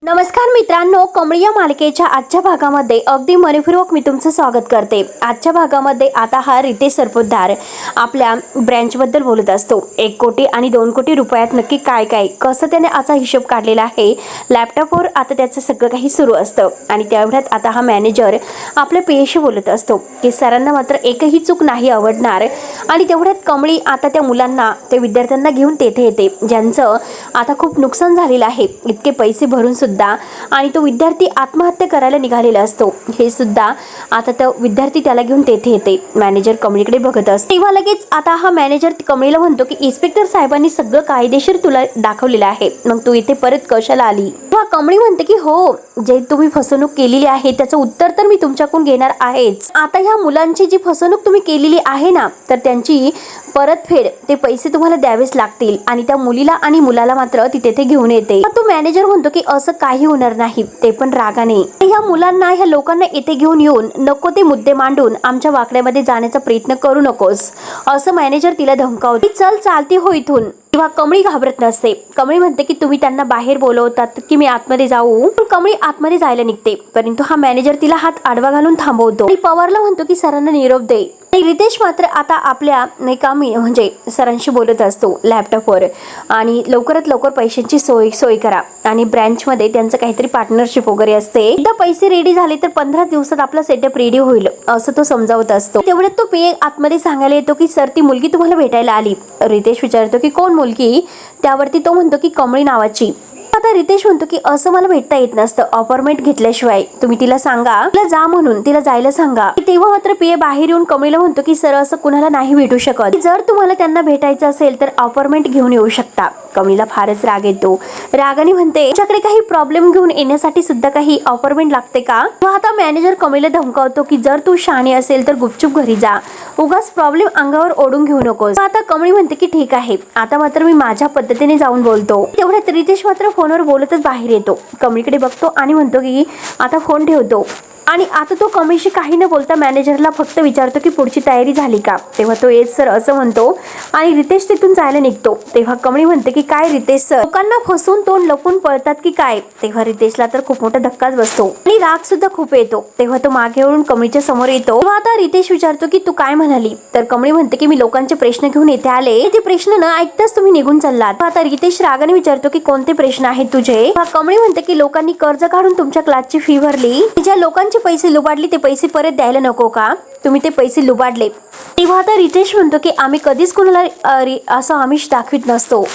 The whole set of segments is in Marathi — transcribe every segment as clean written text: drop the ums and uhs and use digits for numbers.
नमस्कार मित्रांनो, कमळी या मालिकेच्या आजच्या भागामध्ये अगदी मनपूर्वक मी तुमचं स्वागत करते। आजच्या भागामध्ये आता हा रितेश सरपोतदार आपल्या ब्रँचबद्दल बोलत असतो। 1 कोटी आणि 2 कोटी रुपयात नक्की काय काय कसं त्याने असा हिशोब काढलेला आहे। लॅपटॉपवर आता त्याचं सगळं काही सुरू असतं आणि त्यावेळेत आता हा मॅनेजर आपल्या पीएशी बोलत असतो की सरांना मात्र एकही चूक नाही आवडणार। आणि तेवढ्यात कमळी आता त्या मुलांना त्या विद्यार्थ्यांना घेऊन तेथे येते ज्यांचं आता खूप नुकसान झालेलं आहे। इतके पैसे भरून आणि तो विद्यार्थी आत्महत्या करायला निघालेला असतो। हे सुद्धा आता तो विद्यार्थी त्याला घेऊन तेथे येते। मॅनेजर कमळीकडे बघत असतो तेव्हा लगेच आता हा मॅनेजर कमळीला म्हणतो की इन्स्पेक्टर साहेबांनी सगळं कायदेशीर तुला दाखवलेलं आहे, मग तू इथे परत कशाला आली। तेव्हा कमळी म्हणते की हो, जे तुम्ही फसवणूक केलेली आहे त्याचं उत्तर तर मी तुमच्याकडून घेणार आहेच। आता ह्या मुलांची जी फसवणूक तुम्ही केलेली आहे ना, तर त्यांची परतफेड ते पैसे तुम्हाला द्यावेच लागतील आणि त्या मुलीला आणि मुलाला मात्र ती तेथे घेऊन येते। तो मॅनेजर म्हणतो की असं काही होणार नाही, ते पण रागाने। ह्या मुलांना ह्या लोकांना इथे घेऊन येऊन नको ते मुद्दे मांडून आमच्या वाकड्यामध्ये जाण्याचा प्रयत्न करू नकोस, असं मॅनेजर तिला धमकावते। चल चालती हो इथून। तेव्हा कमळी घाबरत नसते। कमळी म्हणते की तुम्ही त्यांना बाहेर बोलवतात की मी आतमध्ये जाऊ, पण कमळी आतमध्ये जायला निघते, परंतु हा मॅनेजर तिला हात आडवा घालून थांबवतो आणि पवारला म्हणतो की सरांना निरोप दे। रितेश मात्र आता आपल्या कामी म्हणजे सरांशी बोलत असतो लॅपटॉपवर आणि लवकरात लवकर पैशांची सोय करा आणि ब्रँचमध्ये त्यांचं काहीतरी पार्टनरशिप वगैरे असते। एकदा पैसे रेडी झाले तर 15 दिवसात आपला सेटअप रेडी होईल, असं तो समजावत असतो। तेवढ्यात तो पीए आतमध्ये सांगायला येतो की सर ती मुलगी तुम्हाला भेटायला आली। रितेश विचारतो की कोण मुलगी, त्यावरती तो म्हणतो की कमळी नावाची। आता रितेश म्हणतो की असं मला भेटता येत नसतं, अपॉइंटमेंट घेतल्याशिवाय तुम्ही तिला सांगा तिला जा म्हणून, तिला जायला सांगा। तेव्हा मात्र पीए बाहेर येऊन कमळीला म्हणतो की सर असं कुणाला नाही भेटू शकत, जर तुम्हाला त्यांना भेटायचं असेल तर अपॉइंटमेंट घेऊन येऊ शकता। कमळीला फारच राग येतो, रागाने म्हणते तुझ्याकडे काही प्रॉब्लेम घेऊन येण्यासाठी सुद्धा काही अपॉइंटमेंट लागते का। आता मॅनेजर कमळीला धमकावतो की जर तू शहाणी असेल तर गुपचूप घरी जा, उगाच प्रॉब्लेम अंगावर ओढून घेऊ नकोस। आता कमळी म्हणते की ठीक आहे, आता मात्र मी माझ्या पद्धतीने जाऊन बोलतो। तेवढ्यात रितेश मात्र फोनवर बोलतच बाहेर येतो, कमळीकडे बघतो आणि म्हणतो की आता फोन ठेवतो आणि आता तो कमळीशी काही न बोलता मॅनेजरला फक्त विचारतो की पुढची तयारी झाली का। तेव्हा तो येस सर असं म्हणतो आणि रितेश तिथून जायला निघतो। तेव्हा कमळी म्हणते की काय रितेश सर लोकांना फसवून तोंड लपून पळतात की काय। तेव्हा रितेशला तर खूप मोठा धक्काच बसतो आणि राग सुद्धा खूप येतो। तेव्हा तो मागे वळून कमळीच्या समोर येतो। तेव्हा आता रितेश विचारतो की तू काय म्हणाली, तर कमळी म्हणते की मी लोकांचे प्रश्न घेऊन येथे आले, ते प्रश्न न ऐकताच तुम्ही निघून चाललात। आता रितेश रागाने विचारतो की कोणते प्रश्न आहेत तुझे। कमळी म्हणते की लोकांनी कर्ज काढून तुमच्या क्लासची फी भरली, ज्या लोकांची पैसे लुबाडले ते पैसे परत द्यायला नको का, तुम्ही ते पैसे लुबाडले। तेव्हा आता रितेश म्हणतो की आम्ही कधीच कोणाला असं आमिष दाखवित नसतो,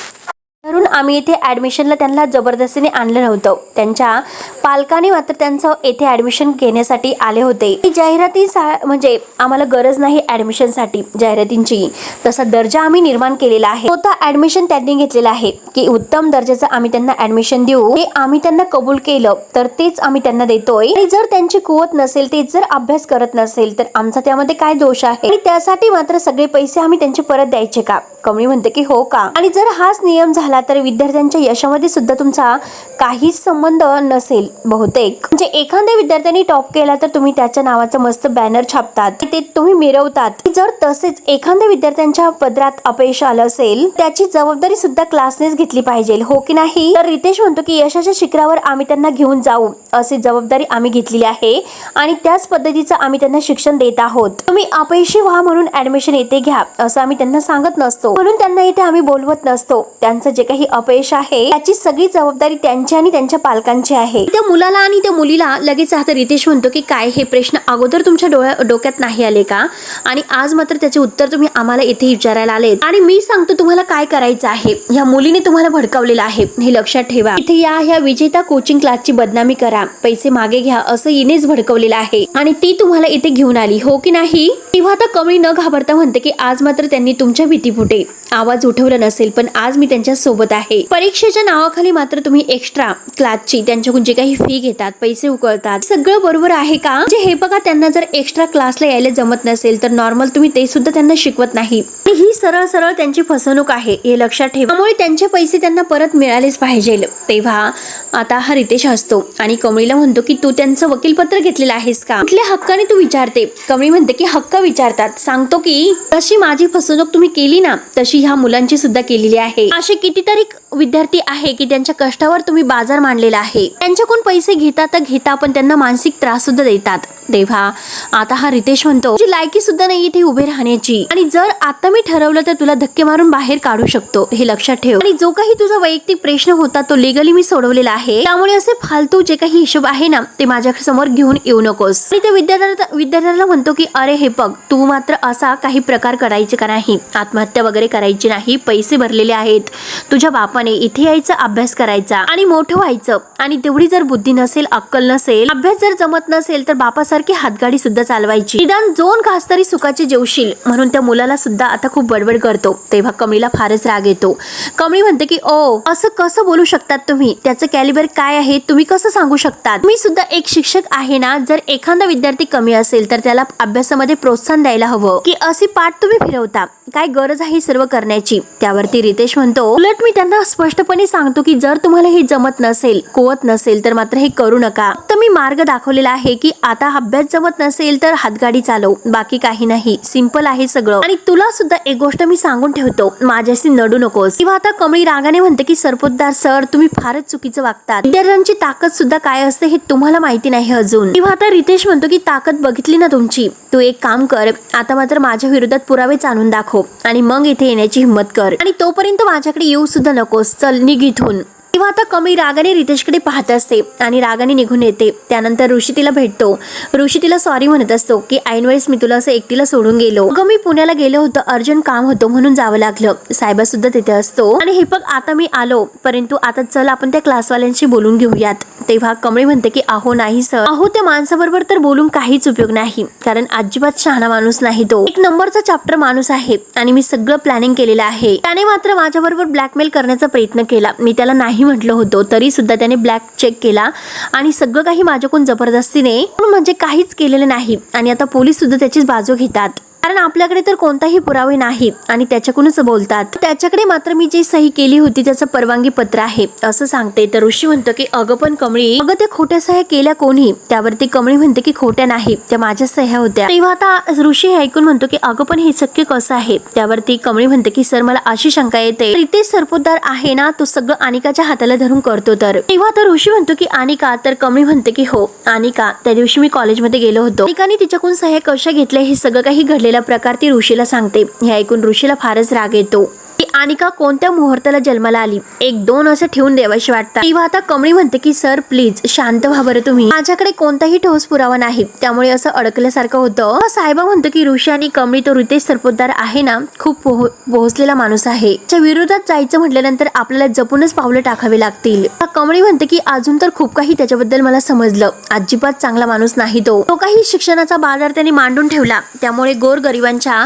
म्हणून आम्ही इथे ऍडमिशनला त्यांना जबरदस्तीने आणलं नव्हतं, त्यांच्या पालकांनी मात्र त्यांचं येथे ऍडमिशन घेण्यासाठी आले होते। जाहिराती म्हणजे आम्हाला गरज नाही ऍडमिशनसाठी जाहिरातींची, तसा दर्जा आम्ही निर्माण केलेला आहे। स्वतः ऍडमिशन त्यांनी घेतलेलं आहे की उत्तम दर्जाचं आम्ही त्यांना ऍडमिशन देऊ, हे आम्ही त्यांना कबूल केलं तर तेच आम्ही त्यांना देतोय। आणि जर त्यांची कुवत नसेल, ते जर अभ्यास करत नसेल तर आमचा त्यामध्ये काय दोष आहे आणि त्यासाठी मात्र सगळे पैसे आम्ही त्यांचे परत द्यायचे का। कमळी म्हणते की हो का, आणि जर हाच नियम झाला तर विद्यार्थ्यांच्या यशामध्ये सुद्धा तुमचा काहीच संबंध नसेल बहुतेक। म्हणजे एखाद्या विद्यार्थ्यांनी टॉप केला तर तुम्ही त्याच्या नावाचं मस्त बॅनर छापतात, ते तुम्ही मिरवतात। जर तसेच एखाद्या विद्यार्थ्यांच्या पदरात अपयश आलं असेल त्याची जबाबदारी सुद्धा क्लासनेच घेतली पाहिजे, हो की नाही। तर रितेश म्हणतो की यशाच्या शिखरावर आम्ही त्यांना घेऊन जाऊ अशी जबाबदारी आम्ही घेतलेली आहे आणि त्याच पद्धतीचं आम्ही त्यांना शिक्षण देत आहोत। तुम्ही अपयशी व्हा म्हणून ऍडमिशन येथे घ्या असं आम्ही त्यांना सांगत नसतो, म्हणून त्यांना इथे आम्ही बोलवत नसतो। त्यांचं जे काही अपयश आहे त्याची सगळी जबाबदारी त्यांची आणि त्यांच्या पालकांची आहे। त्या मुलाला आणि त्या मुलीला लगेच आता रितेश म्हणतो की काय हे प्रश्न अगोदर तुमच्या डोक्यात नाही आले का, आणि आज मात्र त्याचे उत्तर तुम्ही आम्हाला इथे विचारायला आलेत आणि मी सांगतो तुम्हाला काय करायचं आहे। ह्या मुलीने तुम्हाला भडकावलेलं आहे, हे लक्षात ठेवा। इथे या ह्या विजेता कोचिंग क्लासची बदनामी करा, पैसे मागे घ्या असं हिनेच भडकवलेलं आहे आणि ती तुम्हाला इथे घेऊन आली, हो की नाही। तेव्हा आता कमळी न घाबरता म्हणते की आज मात्र त्यांनी तुमच्या भीतीपुटे आवाज उठवला नसेल, पण आज मी त्यांच्या सोबत आहे। परीक्षेच्या नावाखाली मात्र तुम्ही एक्स्ट्रा क्लासची त्यांच्याकडून जे काही फी घेतात, पैसे उकळतात, सगळं बरोबर आहे का। म्हणजे हे बघा, त्यांना जर एक्स्ट्रा क्लासला यायला जमत नसेल तर नॉर्मल तुम्ही ते सुद्धा त्यांना शिकवत नाही, ही सरळ सरळ त्यांची फसवणूक आहे, हे लक्षात ठेवा। त्यामुळे त्यांचे पैसे त्यांना परत मिळालेच पाहिजे। तेव्हा आता हा रितेश हसतो आणि कमळीला म्हणतो की तू त्यांचं वकीलपत्र घेतलेलं आहेस का, कुठल्या हक्काने तू विचारते। कमळी म्हणते की हक्क विचारतात, सांगतो की तशी माझी फसवणूक तुम्ही केली ना, तशी ह्या मुलांची सुद्धा केलेली आहे। असे कितीतरी विद्यार्थी आहे की त्यांच्या कष्टावर तुम्ही बाजार मांडलेला आहे, त्यांच्याकडून पैसे घेता पण त्यांना मानसिक त्रास सुद्धा देतात. तेव्हा आता हा रितेश म्हणतो तुझी लायकी सुद्धा नाही इथे उभे राहण्याची, आणि जर आता मी ठरवलं तर तुला धक्के मारून बाहेर काढू शकतो, हे लक्षात ठेव. आणि जो काही तुझा वैयक्तिक प्रश्न होता तो लीगली मी सोडवलेला आहे, त्यामुळे असे फालतू जे काही हिशोब आहे ना ते माझ्या समोर घेऊन येऊ नकोस. आणि त्या विद्यार्थ्याला म्हणतो की अरे हे बघ, तू मात्र असा काही प्रकार करायचे का नाही, आत्महत्या वगैरे करायची नाही, पैसे भरलेले आहेत तुझ्या बापाने, इथे यायचं, अभ्यास करायचा आणि मोठं व्हायचं. आणि तेवढी जर बुद्धी नसेल, अक्कल नसेल, अभ्यास जर जमत नसेल तर बापासारखी हातगाडी सुद्धा चालवायची. निदान 2 घास तरी सुखाचे जेवशील. म्हणून त्या मुलाला सुद्धा आता खूप बडबड करतो. तेव्हा कमळीला फारच राग येतो. कमळी म्हणते की ओ असं कसं बोलू शकतात तुम्ही, त्याचं कॅलिबर काय आहे तुम्ही कसं सांगू शकतात, मी सुद्धा एक शिक्षक आहे ना. जर एखादा विद्यार्थी कमी असेल तर त्याला अभ्यासामध्ये प्रोत्साहन द्यायला हवं की अशी पाठ तुम्ही फिरवता, काय गरज आहे सर्व करण्याची. त्यावरती रितेश म्हणतो उलट मी त्यांना स्पष्टपणे सांगतो की जर तुम्हाला हे जमत नसेल, कुवत नसेल तर मात्र हे करू नका. तर मी मार्ग दाखवलेला आहे की आता अभ्यास जमत नसेल तर हातगाडी चालव, बाकी काही नाही, सिंपल आहे सगळं. आणि तुला सुद्धा एक गोष्ट मी सांगून ठेवतो, माझ्याशी नडू नकोस. किंवा आता कमळी रागाने म्हणते की सरपोतदार सर तुम्ही फारच चुकीचं वागतात, विद्यार्थ्यांची ताकद सुद्धा काय असते हे तुम्हाला माहिती नाही अजून. किंवा आता रितेश म्हणतो की ताकद बघितली ना तुमची, तू एक काम कर, आता मात्र माझ्या विरोधात पुरावेच आणून दाखव आणि मग इथे येण्याची हिंमत कर, आणि तोपर्यंत माझ्याकडे येऊ सुद्धा नकोस, चल निघ इथून. तेव्हा आता कमळी रागाने रितेशकडे पाहत असते आणि रागाने निघून येते. त्यानंतर ऋषी तिला भेटतो. ऋषी तिला सॉरी म्हणत असतो की ऐनवेळेस मी तुला असं एकटीला सोडून गेलो, अगं मी पुण्याला गेलो होतो, अर्जंट काम होतं म्हणून जावं लागलं. साहेबा सुद्धा तिथे असतो आणि हे बघ आता मी आलो, परंतु आता चल आपण त्या क्लासवाल्यांशी बोलून घेऊयात. तेव्हा कमळी म्हणते की अहो नाही सर, अहो त्या माणसाबरोबर तर बोलून काहीच उपयोग नाही, कारण अजिबात शहाणा माणूस नाही, तो 1 नंबरचा चॅप्टर माणूस आहे आणि मी सगळं प्लॅनिंग केलेलं आहे. त्याने मात्र माझ्याबरोबर ब्लॅकमेल करण्याचा प्रयत्न केला, मी त्याला नाही म्हटलं होतं तरी सुद्धा त्याने ब्लॅक चेक केला आणि सगळं काही माझ्याकडून जबरदस्तीने, म्हणजे काहीच केलेलं नाही. आणि आता पोलीस सुद्धा त्याचीच बाजू घेतात, कारण आपल्याकडे तर कोणताही पुरावे नाही आणि त्याच्याकडूनच बोलतात. त्याच्याकडे मात्र मी जी सही केली होती त्याचं परवानगी पत्र आहे असं सांगते. तर ऋषी म्हणतो की अगं पण कमळी, अगं त्या खोट्या सह्या केल्या कोणी. त्यावरती कमळी म्हणते की खोट्या नाही, त्या माझ्या सह्या होत्या. तेव्हा आता ऋषी हे ऐकून म्हणतो की अगं पण हे शक्य कसं आहे. त्यावरती कमळी म्हणते की सर मला अशी शंका येते, रितेश सरपोतदार आहे ना तो सगळं अनिकाच्या हाताला धरून करतो. तर तेव्हा तर ऋषी म्हणतो की अनिका. तर कमळी म्हणते की हो अनिका, त्या दिवशी मी कॉलेजमध्ये गेलो होतो, अनिकाने तिच्याकडून सह्या कशा घेतल्या हे सगळं काही घडलेलं प्रकार ती ऋषीला सांगते. हे ऐकून ऋषीला फारच राग येतो की अनिका कोणत्या मुहूर्ताला जन्माला आली, 1-2 असं ठेवून द्यावंशी वाटतं. तेव्हा आता कमळी म्हणते की सर प्लीज शांत व्हा बरं तुम्ही, माझ्याकडे कोणताही ठोस पुरावा नाही, त्यामुळे असं अडकल्यासारखं होतं. साहेबा म्हणतो की ऋषी आणि कमळी, तो रितेश सरपोतदार आहे ना खूप पोहोचलेला माणूस आहे, त्याच्या विरोधात जायचं म्हटल्यानंतर आपल्याला जपूनच पावलं टाकावे लागतील. कमळी म्हणते की अजून तर खूप काही त्याच्याबद्दल मला समजलं, अजिबात चांगला माणूस नाही तो काही शिक्षणाचा बाजार त्यांनी मांडून ठेवला, त्यामुळे गोरगरिबांच्या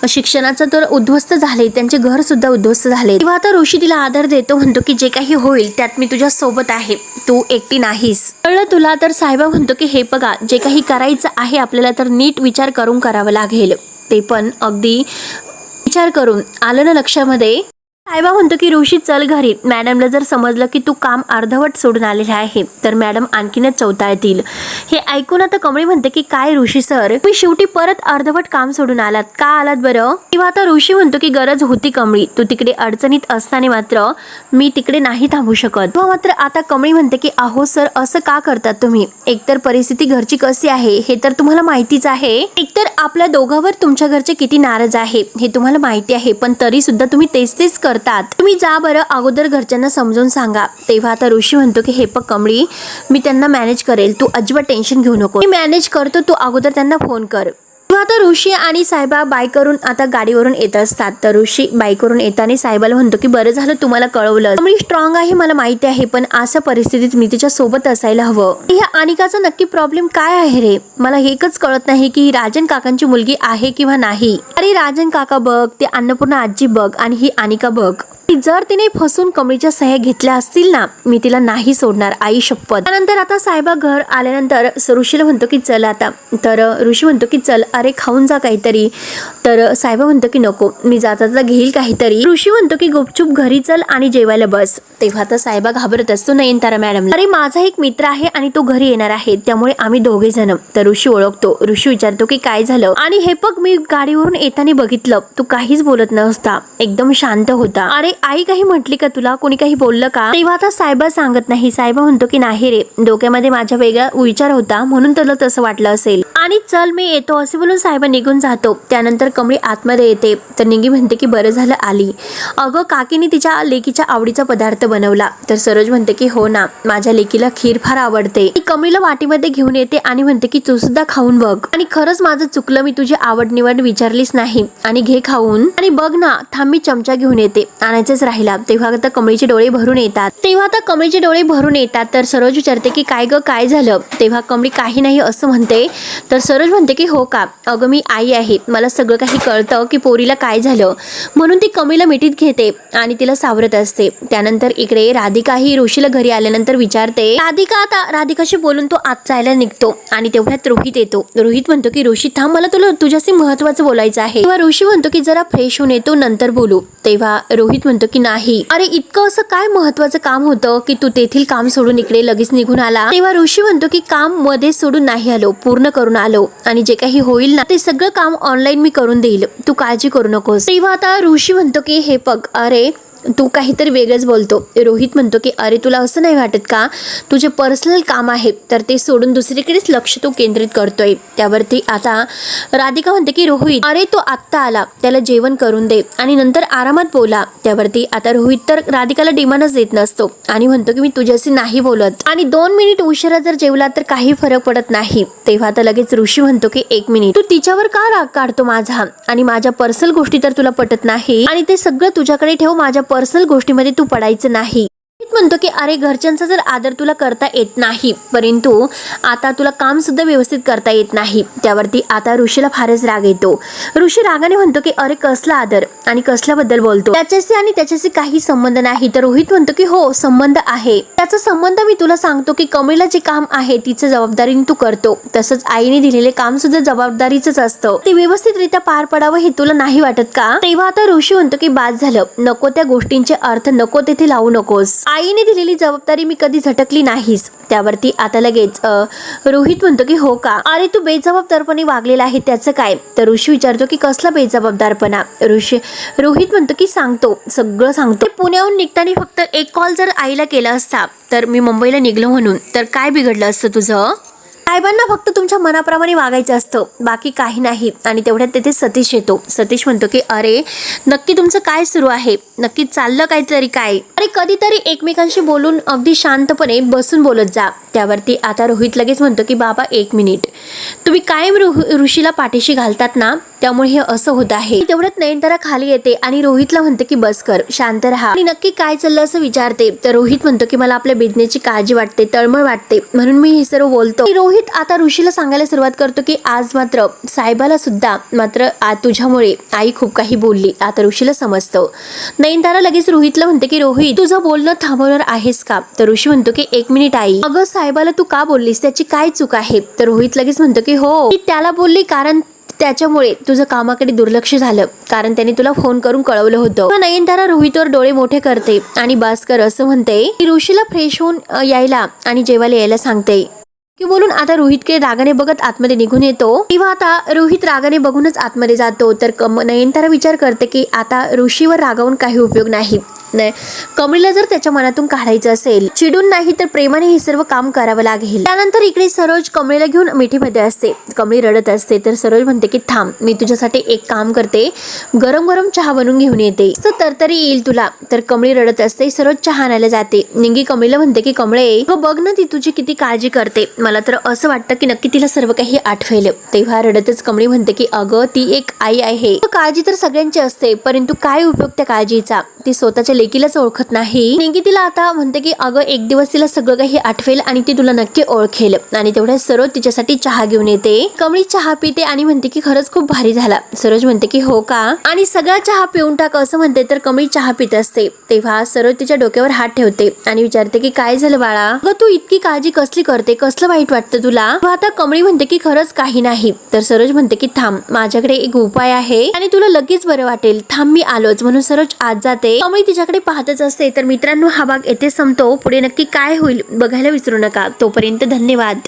शिक्षणाचं तर उद्ध्वस्त झाले, त्यांचे घर सुद्धा उद्ध्वस्त झाले. तेव्हा आता ऋषी तिला आधार देतो, म्हणतो की जे काही होईल त्यात मी तुझ्या सोबत आहे, तू एकटी नाहीस, कळलं तुला. तर साहेबा म्हणतो की हे बघा जे काही करायचं आहे आपल्याला तर नीट विचार करून करावं लागेल, ते पण अगदी विचार करून, आलं ना लक्षामध्ये. साहेबा म्हणतो की ऋषी चल घरी, मॅडमला जर समजलं की तू काम अर्धवट सोडून आलेला आहे तर मॅडम आणखीनच चौताळतील. हे ऐकून आता कमळी म्हणते की काय ऋषी सर, तुम्ही शेवटी परत अर्धवट काम सोडून आलात, का आलात बरं. तेव्हा आता ऋषी म्हणतो की गरज होती कमळी, तू तिकडे अडचणीत असताना मात्र मी तिकडे नाही थांबू शकत. तेव्हा मात्र आता कमळी म्हणते की अहो सर असं का करतात तुम्ही, एकतर परिस्थिती घरची कशी आहे हे तर तुम्हाला माहितीच आहे, एकतर आपल्या दोघांवर तुमच्या घरचे किती नाराज आहे हे तुम्हाला माहिती आहे, पण तरी सुद्धा तुम्ही तेच करतात. तुम्ही जा बरं अगोदर घरच्यांना समजून सांगा. तेव्हा आता ऋषी म्हणतो की हे पक कमळी, मी त्यांना मॅनेज करेल, तू अजिबात टेन्शन घेऊ नको, मी मॅनेज करतो, तू अगोदर त्यांना फोन कर. आता ऋषी आणि साहेबा बाईकवरून आता गाडीवरून येत असतात. तर ऋषी बाईकवरून येताना साहेबाला म्हणतो की बरं झालं तुम्हाला कळवलं, मी स्ट्रॉंग आहे मला माहिती आहे, पण अशा परिस्थितीत मी तिच्या सोबत असायला हवं. ह्या अनिकाचा नक्की प्रॉब्लेम काय आहे रे, मला एकच कळत नाही की ही राजन काकांची मुलगी आहे किंवा नाही. अरे राजन काका बघ, ते अन्नपूर्णा आजी बघ आणि ही अनिका बघ, जर तिने फसून कमळीच्या सह्या घेतल्या असतील ना मी तिला नाही सोडणार, आई शपथ. त्यानंतर आता साहेबा घर आल्यानंतर ऋषीला म्हणतो की चल आता. तर ऋषी म्हणतो की चल, अरे खाऊन जा काहीतरी. तर सायबा म्हणतो की नको, मी जाता जाता घेईल काहीतरी. ऋषी म्हणतो की गुपचूप घरी चल आणि जेवायला बस. तेव्हा तर सायबा घाबरत असतो नयनतारा मॅडम. अरे माझा एक मित्र आहे आणि तो घरी येणार आहे, त्यामुळे आम्ही दोघे जण. तर ऋषी ओळखतो. ऋषी विचारतो की काय झालं. आणि हे बघ, मी गाडीवरून येताना बघितलं, तू काहीच बोलत नव्हता, एकदम शांत होता. अरे आई काही म्हटली का तुला, कोणी काही बोललं का. तेव्हा आता सायबा सांगत नाही. सायबा म्हणतो की नाही रे, डोक्यामध्ये माझ्या वेगळा विचार होता म्हणून तुला तसं वाटलं असेल. आणि चल मी येतो असे बोलून सायबा निघून जातो. त्यानंतर कमळी आतमध्ये येते. तर निंगी म्हणते की बरं झालं आली. अगं काकीने तिच्या लेकीच्या आवडीचा पदार्थ बनवला. तर सरोज म्हणते की हो ना, माझ्या लेकीला खीर फार आवडते. ती कमळीला वाटीमध्ये घेऊन येते आणि म्हणते की तू सुद्धा खाऊन बघ. आणि खरंच माझं चुकलं, मी तुझी आवड निवड विचारलीच नाही. आणि घे खाऊन. आणि बघ ना, थांब मी चमचा घेऊन येते, आणायचंच राहिला. तेव्हा आता कमळीचे डोळे भरून येतात. तर सरोज विचारते की काय ग, काय झालं. तेव्हा कमळी काही नाही असं म्हणते. तर सरोज म्हणते की हो का, अगं मी आई आहे, मला सगळं काही कळतं की पोरीला काय झालं. म्हणून ती कमळीला मिठीत घेते आणि तिला सावरत असते. त्यानंतर इकडे राधिका ही ऋषीला घरी आल्यानंतर विचारते. राधिकाशी बोलून तो आत जायला निघतो आणि तेवढ्यात रोहित येतो. रोहित म्हणतो की ऋषी थांब, मला तुला तुझ्याशी महत्वाचं बोलायचं आहे. तेव्हा ऋषी म्हणतो की जरा फ्रेश होऊन येतो, नंतर बोलू. तेव्हा रोहित म्हणतो की नाही, अरे इतकं असं काय महत्वाचं काम होतं की तू तेथील काम सोडून इकडे लगेच निघून आला. तेव्हा ऋषी म्हणतो की काम मध्ये सोडून नाही आलो, पूर्ण करून आलो आणि जे काही होईल ना ते सगळं काम ऑनलाईन मी करून देईल, तू काळजी करू नकोस. तेव्हा आता ऋषी म्हणतो की हे बघ, अरे तू काहीतरी वेगळंच बोलतो. रोहित म्हणतो की अरे तुला असं नाही वाटत का, तुझे पर्सनल काम आहे तर ते सोडून दुसरीकडेच लक्ष तू केंद्रित करतोय. त्यावरती आता राधिका म्हणते की रोहित, अरे तो आत्ता आला, त्याला जेवण करून दे आणि नंतर आरामात बोला. त्यावरती आता रोहित तर राधिकाला डिमांडच देत नसतो आणि म्हणतो की मी तुझ्याशी नाही बोलत आणि 2 मिनिट उशिरा जर जेवला तर काही फरक पडत नाही. तेव्हा आता लगेच ऋषी म्हणतो की 1 मिनिट, तू तिच्यावर का राग काढतो माझा, आणि माझ्या पर्सनल गोष्टी तर तुला पटत नाही आणि ते सगळं तुझ्याकडे ठेव, माझ्या पर्सनल गोष्टीमध्ये तू पडायचं नाही. म्हणतो की अरे घरच्यांचा जर आदर तुला करता येत नाही, परंतु आता तुला काम सुद्धा व्यवस्थित करता येत नाही. त्यावरती आता ऋषीला फारच राग येतो. ऋषी रागाने म्हणतो की अरे कसला आदर आणि कसल्याबद्दल बोलतो, त्याच्याशी काही संबंध नाही. तर रोहित म्हणतो की हो संबंध आहे, त्याचा संबंध मी तुला सांगतो की कमळीला जे काम आहे तिचं जबाबदारीने तू करतो, तसंच आईने दिलेले काम सुद्धा जबाबदारीच असतं, ते व्यवस्थितरित्या पार पडावं हे तुला नाही वाटत का. तेव्हा आता ऋषी म्हणतो की बाद झालं, नको त्या गोष्टींचे अर्थ नको तेथे लावू नकोस, आईने दिलेली जबाबदारी मी कधी झटकली नाहीस. त्यावरती आता लगेच रोहित म्हणतो की हो का, अरे तू बेजबाबदारपणे वागलेला आहे त्याचं काय. तर ऋषी विचारतो की कसला बेजबाबदारपणा. रोहित म्हणतो की सांगतो, सगळं सांगतो. पुण्याहून निघताना फक्त एक कॉल जर आईला केला असता तर मी मुंबईला निघलो म्हणून, तर काय बिघडलं असतं तुझं. साहेबांना फक्त तुमच्या मनाप्रमाणे वागायचं असतं, बाकी काही नाही. आणि तेवढ्यात तेथे सतीश येतो. सतीश म्हणतो की अरे नक्की तुमचं काय सुरू आहे, नक्की चाललं काहीतरी काय. अरे कधीतरी एकमेकांशी बोलून अगदी शांतपणे बसून बोलत जा. त्यावरती आता रोहित लगेच म्हणतो की बाबा 1 मिनिट, तुम्ही कायम ऋषीला पाठीशी घालतात ना, त्यामुळे हे असं होत आहे. तेवढ्यात नयनतारा खाली येते आणि रोहितला म्हणते की बस कर, शांत राहा आणि नक्की काय चाललं असं विचारते. तर रोहित म्हणतो की मला आपल्या बिझनेसची काळजी वाटते, तळमळ वाटते, म्हणून मी हे सर्व बोलतो. रोहित आता ऋषीला सांगायला सुरुवात करतो की आज मात्र साहेबाला सुद्धा मात्र आज तुझ्यामुळे आई खूप काही बोलली, आता ऋषीला समजतं. नयनतारा लगेच रोहितला म्हणते की रोहित तुझं बोलणं थांबवणार आहेस का. तर ऋषी म्हणतो की 1 मिनिट आई, अगं साहेबाला तू का बोललीस, त्याची काय चूक आहे. तर रोहित लगेच म्हणतो की हो, ती त्याला बोलली कारण त्याच्यामुळे तुझं कामाकडे दुर्लक्ष झालं, कारण त्याने तुला फोन करून कळवलं होतं. नयनतारा रोहितवर डोळे मोठे करते आणि बास्कर असं म्हणते की ऋषीला फ्रेश होऊन यायला आणि जेवायला यायला सांगते की बोलून आता रोहितकडे रागाने बघत आतमध्ये निघून येतो. तेव्हा आता रोहित रागाने बघूनच आतमध्ये जातो. तर नयनतारा विचार करते की आता ऋषीवर रागावून काही उपयोग नाही. कमळीला जर त्याच्या मनातून काढायचं असेल, चिडून नाही तर प्रेमाने हे सर्व काम करावं लागेल. त्यानंतर इकडे सरोज कमळीला घेऊन मिठीमध्ये असते. कमळी रडत असते. तर सरोज म्हणते की थांब, मी तुझ्यासाठी एक काम करते, गरम गरम चहा बनवून घेऊन येते, तरतरी येईल तुला. तर कमळी रडत असते. सरोज चहा आणायला जाते. निंगी कमळीला म्हणते की कमळे बघ ना, ती तुझी किती काळजी करते, मला तर असं वाटतं की नक्की तिला सर्व काही आठवेल. तेव्हा रडतच कमळी म्हणते की अगं ती एक आई आहे, काळजी तर सगळ्यांची असते, परंतु काय उपयोग त्या काळजीचा, ती स्वतःच्या लेकीलाच ओळखत नाही. निंकी तिला आता म्हणते की अगं एक दिवस तिला सगळं काही आठवेल आणि ती तुला नक्की ओळखेल. आणि तेवढ्या सरोज तिच्यासाठी चहा घेऊन येते. कमळी चहा पिते आणि म्हणते की खरंच खूप भारी झाला. सरोज म्हणते की हो का, आणि सगळा चहा पिऊन टाक असं म्हणते तर कमळी चहा पित असते. तेव्हा सरोज तिच्या डोक्यावर हात ठेवते आणि विचारते की काय झालं बाळा, अगं तू इतकी काळजी कसली करते, कसलं वाईट वाटतं तुला. आता कमळी म्हणते की खरंच काही नाही. तर सरोज म्हणते की थांब, माझ्याकडे एक उपाय आहे आणि तुला लगेच बरं वाटेल, थांब मी आलोच. म्हणून सरोज आत जाते. कमळी तिच्याकडे पाहतच असते. तर मित्रांनो, हा भाग येथे संपतो. पुढे नक्की काय होईल बघायला विसरू नका. तोपर्यंत धन्यवाद.